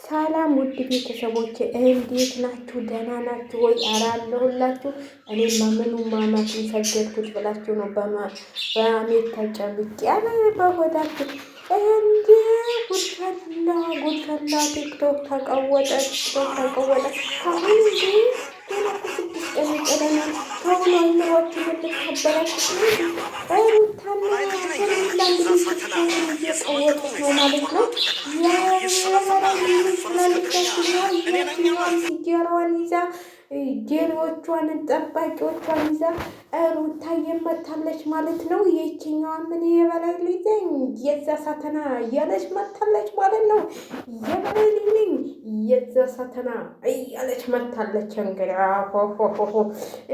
ሰላም ውድ ቤተሰቦች እንዴት ናችሁ? ደህና ናችሁ ወይ? ኧረ አለሁላችሁ። እኔማ ምኑ ማማቱን ሰገድኩት ብላችሁ ነው በአሜት ተጨብጬ በሆዳችሁ እንዲ ጉድፈላ ቲክቶክ ተቀወጠ ካሁን እንጂ ገና ከ6 ቀን ይቀረናል። ከአሁኑ አይምሯችሁ ልትከበራችሁ ሩታና ሄርሜላ እንግዲህ ቲክቶክን እየቀወጡት ነው ማለት ነው። ሲጀራዋን ይዛ ጀሮቿን ጠባቂዎቿን ይዛ ሩታ እየመታለች ማለት ነው። የችኛዋ ምን የበላይ ልጅ ነኝ የዛ ሳተና እያለች መታለች ማለት ነው። የበላይ ልጅ ነኝ የዛ ሳተና እያለች መታለች። እንግዲህ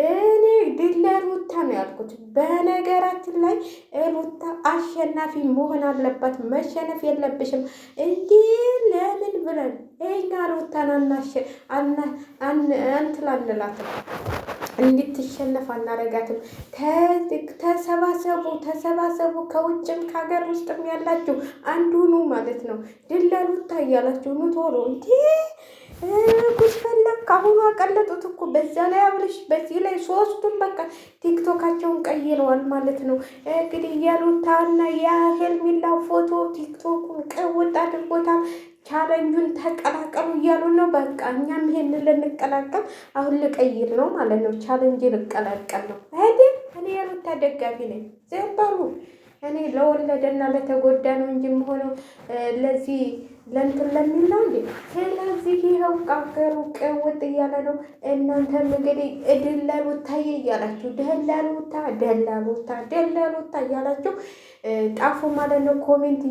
እኔ ድል ለሩታ ነው ያልኩት። በነገራችን ላይ ሩታ አሸናፊ መሆን አለባት፣ መሸነፍ የለብሽም። እንዲህ ለምን ብለን እኛ ሩታን አንትላንላትም፣ እንድትሸነፍ አናረጋትም። ተሰባሰቡ ከውጭም ከሀገር ውስጥም ያላችሁ አንዱኑ ማለት ነው። ድል ለሩታ እያላችሁ ኑ ቶሎ እንዴ ጉድፈላ ካሁኑ አቀለጡት እኮ። በዛ ላይ አብርሽ፣ በዚህ ላይ ሶስቱም በቃ ቲክቶካቸውን ቀይረዋል ማለት ነው። እንግዲህ የሩታና የሄርሜላ ፎቶ ቲክቶኩን ቀውጥ አድርጎታል። ቻለንጁን ተቀላቀሉ እያሉ ነው። በቃ እኛም ይሄን ልንቀላቀል አሁን ልቀይር ነው ማለት ነው። ቻለንጅ ልቀላቀል ነው አይደል? እኔ የሩታ ደጋፊ ነኝ። ዘባሉ እኔ ለወለደና ለተጎዳ ነው እንጂ የምሆነው ለዚህ ለእንትን ለሚል ነው እንዴ? ስለዚህ ይኸው ቃገሩ ቀውጥ እያለ ነው። እናንተም እንግዲህ ደላሉታዬ እያላችሁ ደላሉታ እያላችሁ ጣፉ ማለት ነው። ኮሜንት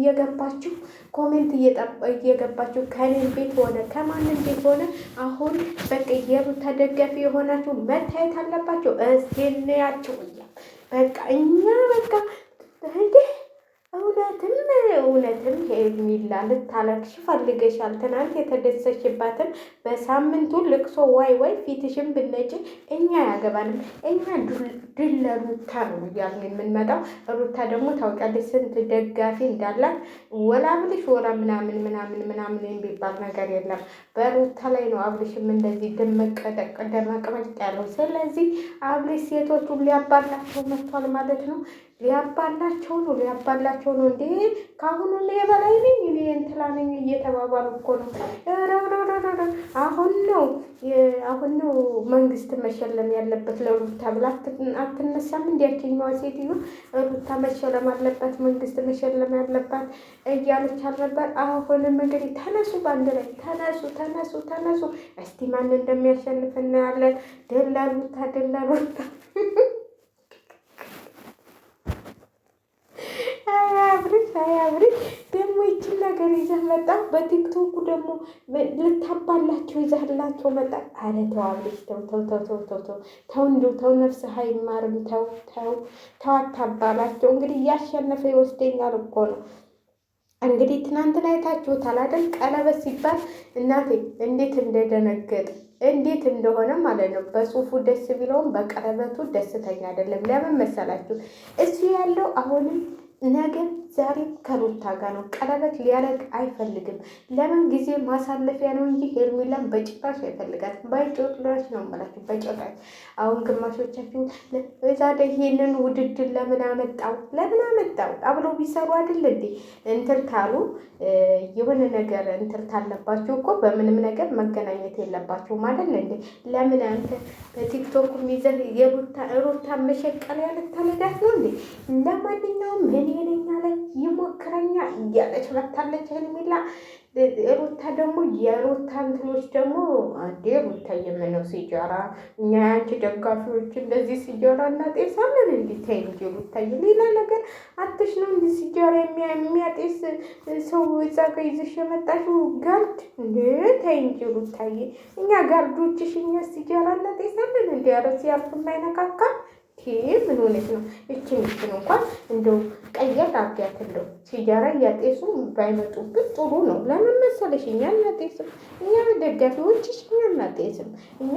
እየገባችሁ ከኔም ቤት ሆነ ከማንም ቤት ሆነ አሁን በቃ የሩታ ደጋፊ የሆናችሁ መታየት አለባቸው። እስኪ እንያቸው እያል በቃ እኛ በቃ እንዴ እውነትም ሄርሜላ ልታለቅሽ ፈልገሻል። ትናንት የተደሰሽባትን በሳምንቱ ልቅሶ ዋይ ፊትሽን ብነጭ እኛ ያገባንም። እኛ ድል ለሩታ ነው እያልን የምንመጣው። ሩታ ደግሞ ታውቂያለሽ ስንት ደጋፊ እንዳላት። ወላ አብልሽ ወላ ምናምን የሚባል ነገር የለም። በሩታ ላይ ነው አብልሽም እንደዚህ ደመቅመቅ ያለው። ስለዚህ አብልሽ ሴቶቹን ሊያባላቸው መጥቷል ማለት ነው። ሊያባላቸው ነው እንዴ! ካሁኑ እኔ የበላይ ነኝ እኔ እንትና ነኝ እየተባባሉ እኮ ነው። አሁን ነው መንግስት መሸለም ያለበት ለሩታ ብላ አትነሳም። እንዲያችኛዋ ሴትዮ ሩታ መሸለም አለባት፣ መንግስት መሸለም ያለባት እያለች አልነበር? አሁንም እንግዲህ ተነሱ፣ በአንድ ላይ ተነሱ። እስቲ ማን እንደሚያሸንፍ እናያለን። ደላሉታ አያብርሽ ደግሞ ይችን ነገር ይዘህ መጣ። በቲክቶኩ ደግሞ ልታባላቸው ይዘህላቸው መጣ። አረ ተው አብርሽ ተው፣ እንደው ተው፣ ነፍስህ አይማርም። ተው አታባላቸው። እንግዲህ እያሸነፈ ይወስደኛል እኮ ነው። እንግዲህ ትናንትና አይታችሁታል አይደል? ቀለበት ሲባል እናቴ እንዴት እንደደነገጠ እንዴት እንደሆነ ማለት ነው። በጽሁፉ ደስ ቢለውም በቀለበቱ ደስተኛ አይደለም። ለምን መሰላችሁ? እሱ ያለው አሁንም ነገር ዛሬ ከሩታ ጋር ነው። ቀለበት ሊያደርግ አይፈልግም። ለምን? ጊዜ ማሳለፊያ ነው እንጂ ሄርሜላን በጭራሽ አይፈልጋትም። በጭራሽ ነው የምላችሁ፣ በጭራሽ። አሁን ግማሾቻችሁ እዛ ይሄንን ውድድር ለምን አመጣው አብለው ቢሰሩ አይደል እንዴ? እንትን ካሉ የሆነ ነገር እንትን ካለባችሁ እኮ በምንም ነገር መገናኘት የለባችሁ ማለት ነው እንዴ? ለምን አንተ በቲክቶክ ይዘህ የሩታ መሸቀል ያልታለዳት ነው እንዴ? ለማንኛውም ምን ይለኛ ላይ ይሞክረኛ እያለች መታለች ሄርሜላ። ሩታ ደግሞ የሩታ እንትኖች ደግሞ አንዴ ሩታ የምነው ሲጃራ እኛ ያንቺ ደጋፊዎች እንደዚህ ሲጃራ እናጤሳለን እንዲታይ እንጂ ሩታዬ ሌላ ነገር አትሽ ነው እንዲ ሲጃራ የሚያጤስ ሰው እዛ ጋር ይዘሽ የመጣሽው ጋርድ እንዴ? ታይ እንጂ ሩታዬ እኛ ጋርዶችሽ እኛ ሲጃራ እናጤሳለን እንዲ ያረ ሲያልፍ የማይነካካ ምን ሆነች ነው? እችን እንኳን እንደው ቀየር አርጊያት። እንደው ሲጃራ እያጤሱ ባይመጡብን ጥሩ ነው። ለምን መሰለሽ? እኛ እናጤስም፣ እኛ ደጋፊዎችሽ እኛ እናጤስም፣ እኛ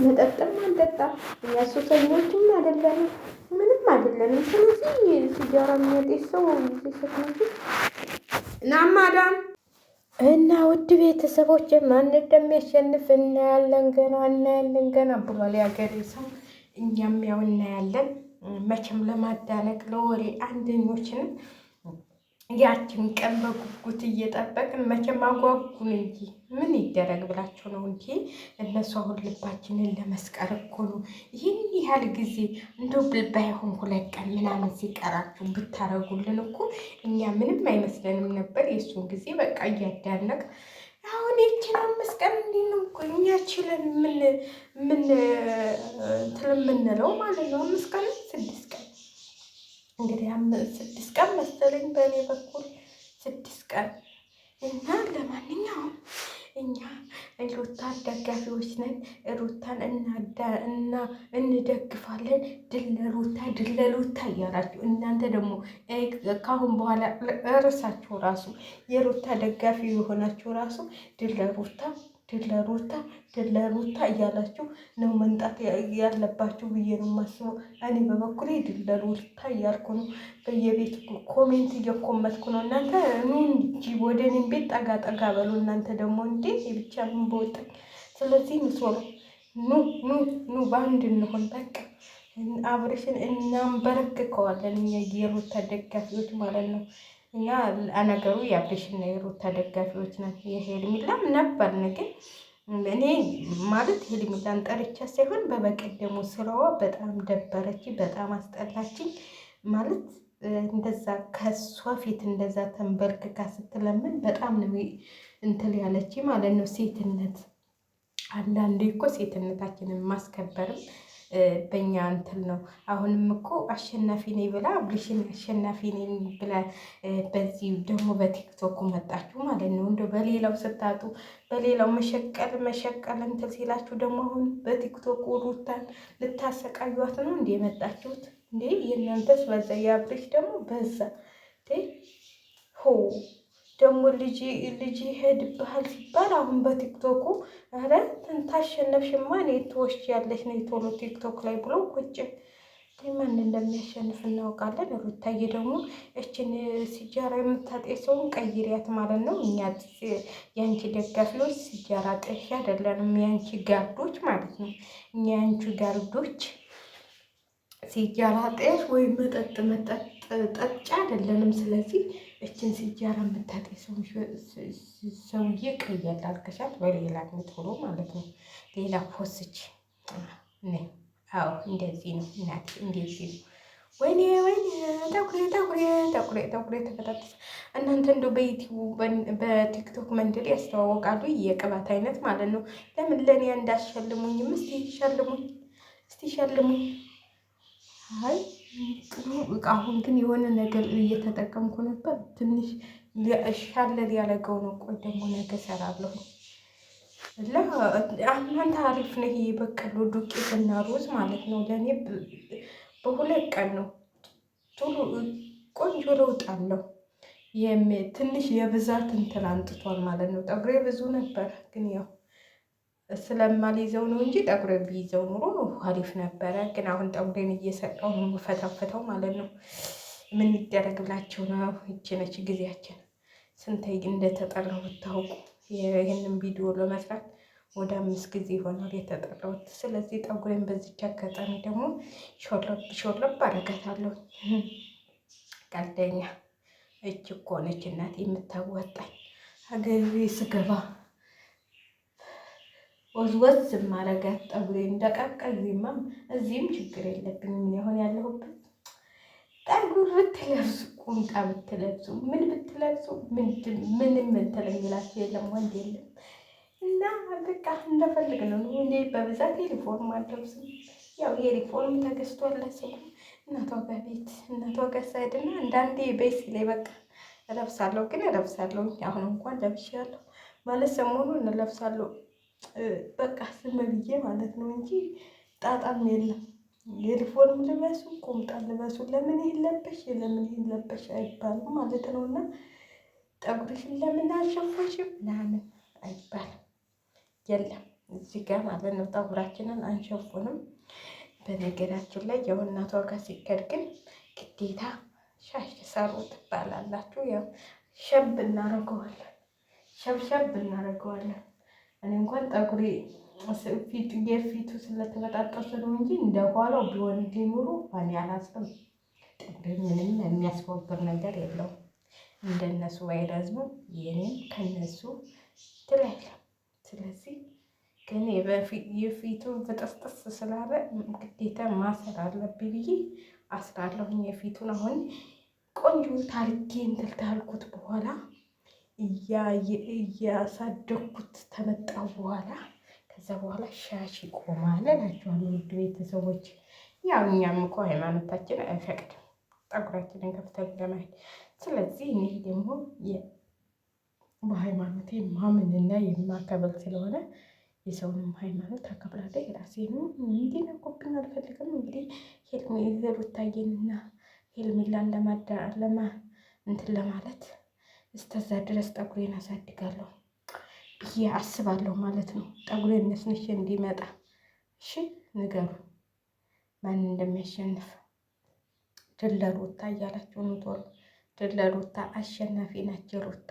መጠጥም አንጠጣም፣ እኛ ሱሰኞችም አይደለንም፣ ምንም አይደለንም። ስለዚህ ሲጃራ የሚያጤስ ሰው ይሰጥ ነው። ናማዳም እና ውድ ቤተሰቦች ማን እንደሚያሸንፍ እናያለን ገና ብሏል ያገሬ ሰው። እኛም ያው እናያለን። መቼም ለማዳነቅ ለወሬ አንደኞችንም ያችን ቀን በጉጉት እየጠበቅን መቼም አጓጉን እንጂ ምን ይደረግ ብላችሁ ነው እንጂ እነሱ አሁን ልባችንን ለመስቀር እኮ ነው ይህን ያህል ጊዜ እንደው ባይሆን 2 ቀን ምናምን ሲቀራችሁ ብታረጉልን እኮ እኛ ምንም አይመስለንም ነበር። የእሱን ጊዜ በቃ እያዳነቅ አሁን ይችን 5 ቀን እንዲህ ነው እኮ እኛ ችለን ምን እንትን የምንለው ማለት ነው። 5 ቀን 6 ቀን እንግዲህ 6 ቀን መሰለኝ በእኔ በኩል 6 ቀን እና ለማንኛውም እኛ ሩታ ደጋፊዎች ነን። ሩታን እንደግፋለን። ድል ለሩታ እያላችሁ እናንተ ደግሞ ካሁን በኋላ እርሳችሁ ራሱ የሩታ ደጋፊ የሆናችሁ ራሱ ድል ለሩታ እያላችሁ ነው መምጣት ያለባችሁ ብዬ ነው የማስበው። እኔ በበኩሌ ድል ለሩታ እያልኩ ነው። በየቤት ኮሜንት እየኮመትኩ ነው። እናንተ ኑ እንጂ ወደ እኔም ቤት ጠጋ ጠጋ በሉ። እናንተ ደግሞ እንዴ ብቻ ምን በወጣኝ። ስለዚህ ምሶሎ ኑ በአንድ እንሆን። በቃ አብሬሽን እናንበረክከዋለን እኛ የሩታ ደጋፊዎች ማለት ነው። እኛ ነገሩ የአብሬሽና የሩታ ደጋፊዎች ናት። የሄርሜላም ነበርን ግን እኔ ማለት ሄርሜላን ጠርቻ ሳይሆን በበቀደሙ ስራዋ በጣም ደበረች፣ በጣም አስጠላችኝ። ማለት እንደዛ ከሷ ፊት እንደዛ ተንበርክካ ስትለምን በጣም ነው እንትን ያለች ማለት ነው። ሴትነት አንዳንዴ እኮ ሴትነታችንን ማስከበርም በእኛ እንትን ነው። አሁንም እኮ አሸናፊ ነኝ ብላ አብሬሽን አሸናፊ ነኝ ብላ በዚህ ደግሞ በቲክቶክ መጣችሁ ማለት ነው። እንደው በሌላው ስታጡ በሌላው መሸቀል እንትን ሲላችሁ ደግሞ አሁን በቲክቶክ ሩታን ልታሰቃዩት ነው እንዴ የመጣችሁት? እንዴ የእናንተስ በዛ፣ የአብሬሽ ደግሞ በዛ ሆ ደግሞ ልጅ ይሄድብሃል ሲባል አሁን በቲክቶኩ ኧረ ታሸነፍሽማ እኔ ትወስጃለሽ ነው ቶሎ ቲክቶክ ላይ ብሎ ቁጭ። ማን እንደሚያሸንፍ እናውቃለን። ሩታዬ ደግሞ እችን ሲጃራ የምታጤሰውን ቀይሪያት ማለት ነው። እኛ የአንቺ ደጋፊዎች ሲጃራ ጤሽ አይደለንም፣ የአንቺ ጋርዶች ማለት ነው። እኛ የአንቺ ጋርዶች ሲጃራ ጤሽ ወይም መጠጥ ጠጫ አይደለንም። ስለዚህ እችን ሲጃራ የምታጤሰው ሰውዬ ቀየል አልከሻት በሌላ ቶሎ ማለት ነው። ሌላ ፖስች አዎ እንደዚህ ነው እናት፣ እንደዚህ ነው። ወይኔ ጠቁሬ ተፈታተሰ። እናንተ እንደው በቲክቶክ መንደር ያስተዋወቃሉ የቅባት አይነት ማለት ነው። ለምን ለእኔ እንዳሸልሙኝም እስቲ ሸልሙኝ። አይ አሁን ግን የሆነ ነገር እየተጠቀምኩ ነበር። ትንሽ ሻለል ያለገው ነው። ቆይ ደግሞ ነገ እሰራለሁ። እናንተ አሪፍ ነው። ይሄ የበቀሎ ዱቄትና ሩዝ ማለት ነው። ለእኔ በ2 ቀን ነው ቶሎ ቆንጆ ለውጥ አለው። ትንሽ የብዛት እንትን አንጥቷል ማለት ነው። ጠጉሬ ብዙ ነበር ግን ያው ስለማልይዘው ነው እንጂ ጠጉሬ ቢይዘው ኑሮ አሪፍ ነበረ። ግን አሁን ጠጉሬን እየሰጠው ነው የምፈታፈተው ማለት ነው። ምን ይደረግላቸው ነው። ይችነች ጊዜያችን ስንተይ እንደተጠራው ብታውቁ። ይህንን ቪዲዮ ለመስራት ወደ 5 ጊዜ ይሆናል የተጠራሁት። ስለዚህ ጠጉሬን በዚች አጋጣሚ ደግሞ ሾለብ አረጋታለሁ። ቀልደኛ እች እኮ ነች እናት የምታወጣኝ። ሀገሬ ስገባ ወዝወዝ ማረጋት ጠጉሬ እንደቃቀዚማ። እዚህም ችግር የለብኝም። ያሆን ያለሁበት ጠጉር ብትለብሱ ቁምጣ ብትለብሱ ምን ብትለብሱ ምንም እንትን የሚላቸው የለም፣ ወንድ የለም። እና በቃ እንደፈልግ ነው። እኔ በብዛት ዩኒፎርም አልለብስም። ያው የዩኒፎርም ተገዝቷል ለስሙ እናቷ ጋር ቤት እናቷ ጋር ሳይድና አንዳንዴ ቤት ላይ በቃ እለብሳለሁ። ግን እለብሳለሁ አሁን እንኳን ለብሻለሁ ማለት ሰሞኑን እለብሳለሁ በቃ ስም ብዬ ማለት ነው እንጂ ጣጣም የለም። ዩኒፎርም ልበሱ ቁምጣ ልበሱ ለምን ይለበሽ ለምን ይለበሽ አይባልም ማለት ነው። እና ጠጉርሽን ለምን አልሸፈንሽም ምናምን አይባልም። የለም እዚህ ጋር ማለት ነው። ጠጉራችንን አንሸፉንም። በነገራችን ላይ ያው እናቷ ጋር ሲከድ ግን ግዴታ ሻሽ ሰሩ ትባላላችሁ። ያው ሸብ እናደርገዋለን። ሸብሸብ እናደርገዋለን። እኔ እንኳን ጠጉሬ የፊቱ ስለተበጣጠሰ ነው እንጂ እንደ ኋላው ቢሆን ሊኖሩ እኔ አላስብም። ጠጉሬ ምንም የሚያስወግር ነገር የለውም። እንደነሱ ባይረዝምም የኔም ከነሱ ትላይለ። ስለዚህ ግን የፊቱ ብጥስጥስ ስላለ ግዴታ ማሰር አለብኝ ብዬ አስራለሁኝ። የፊቱን አሁን ቆንጆ ታርጌ እንትን ታልኩት በኋላ እያሳደግኩት ተመጣሁ በኋላ ከዛ በኋላ ሻሽ ይቆማል እላቸዋለሁ። ውድ ቤተሰቦች ያው እኛም እኮ ሃይማኖታችን አይፈቅድም ጠጉራችንን ከፍተን ለማየት። ስለዚህ እኔ ደግሞ በሃይማኖቴ ማምንና የማከብር ስለሆነ የሰውንም ሃይማኖት አከብራለሁ። የራሴንም እንዲነኩብኝ አልፈልግም። እንግዲህ ሩታዬንና ሄርሜላን እንትን ለማለት እስከዛ ድረስ ጠጉሬን አሳድጋለሁ ብዬ አስባለሁ ማለት ነው። ጠጉሬን ነስንሼ እንዲመጣ እሺ ንገሩ፣ ማን እንደሚያሸንፍ። ድል ለሩታ እያላችሁ ነው ቶሎ። ድል ለሩታ፣ አሸናፊ ናቸው ሩታ።